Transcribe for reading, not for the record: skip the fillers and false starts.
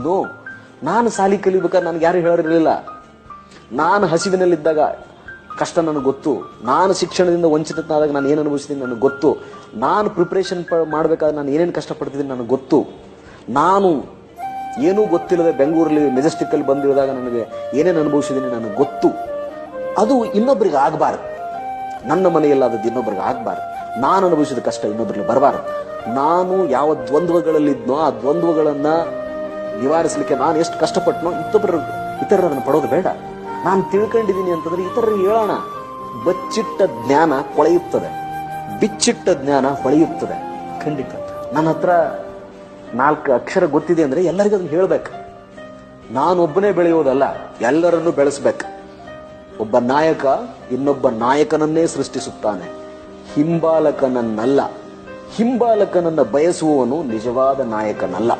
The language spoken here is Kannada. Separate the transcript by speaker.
Speaker 1: ನೋ, ನಾನು ಸಾಲಿ ಕಲಿಬೇಕಾದ್ರೆ ನನಗೆ ಯಾರು ಹೇಳಿರಲಿಲ್ಲ. ನಾನು ಹಸಿವಿನಲ್ಲಿದ್ದಾಗ ಕಷ್ಟ ನನಗೆ ಗೊತ್ತು. ನಾನು ಶಿಕ್ಷಣದಿಂದ ವಂಚಿತನಾದಾಗ ನಾನು ಏನು ಅನುಭವಿಸಿದ್ದೀನಿ ನನಗೆ ಗೊತ್ತು. ನಾನು ಪ್ರಿಪ್ರೇಷನ್ ಮಾಡಬೇಕಾದ್ರೆ ನಾನು ಏನೇನು ಕಷ್ಟಪಡ್ತಿದ್ದೀನಿ ನನಗೆ ಗೊತ್ತು. ನಾನು ಏನೂ ಗೊತ್ತಿಲ್ಲದೆ ಬೆಂಗಳೂರಲ್ಲಿ ಮೆಜೆಸ್ಟಿಕ್ಕಲ್ಲಿ ಬಂದಿಳಿದಾಗ ನನಗೆ ಏನೇನು ಅನುಭವಿಸಿದ್ದೀನಿ ನನಗೆ ಗೊತ್ತು. ಅದು ಇನ್ನೊಬ್ಬರಿಗೆ ಆಗಬಾರ್ದು. ನನ್ನ ಮನೆಯಲ್ಲಾದದ್ದು ಇನ್ನೊಬ್ಬರಿಗೆ ಆಗಬಾರ್ದು. ನಾನು ಅನುಭವಿಸಿದ ಕಷ್ಟ ಇನ್ನೊಬ್ಬರಿಗೆ ಬರಬಾರ್ದು. ನಾನು ಯಾವ ದ್ವಂದ್ವಗಳಲ್ಲಿದ್ನೋ ಆ ದ್ವಂದ್ವಗಳನ್ನ ನಿವಾರಿಸಲಿಕ್ಕೆ ನಾನು ಎಷ್ಟು ಕಷ್ಟಪಟ್ಟನೋ ಇತರರು ಅದನ್ನು ಪಡೋದು ಬೇಡ. ನಾನು ತಿಳ್ಕೊಂಡಿದ್ದೀನಿ ಅಂತಂದ್ರೆ ಇತರರಿಗೆ ಹೇಳೋಣ. ಬಚ್ಚಿಟ್ಟ ಜ್ಞಾನ ಕೊಳೆಯುತ್ತದೆ, ಬಿಚ್ಚಿಟ್ಟ ಜ್ಞಾನ ಹೊಳೆಯುತ್ತದೆ. ಖಂಡಿತ ನನ್ನ ಹತ್ರ 4 ಅಕ್ಷರ ಗೊತ್ತಿದೆ ಅಂದ್ರೆ ಎಲ್ಲರಿಗೂ ಅದನ್ನ ಹೇಳ್ಬೇಕು. ನಾನೊಬ್ಬನೇ ಬೆಳೆಯೋದಲ್ಲ, ಎಲ್ಲರನ್ನೂ ಬೆಳೆಸ್ಬೇಕು. ಒಬ್ಬ ನಾಯಕ ಇನ್ನೊಬ್ಬ ನಾಯಕನನ್ನೇ ಸೃಷ್ಟಿಸುತ್ತಾನೆ, ಹಿಂಬಾಲಕನನ್ನಲ್ಲ. ಹಿಂಬಾಲಕನನ್ನ ಬಯಸುವವನು ನಿಜವಾದ ನಾಯಕನಲ್ಲ.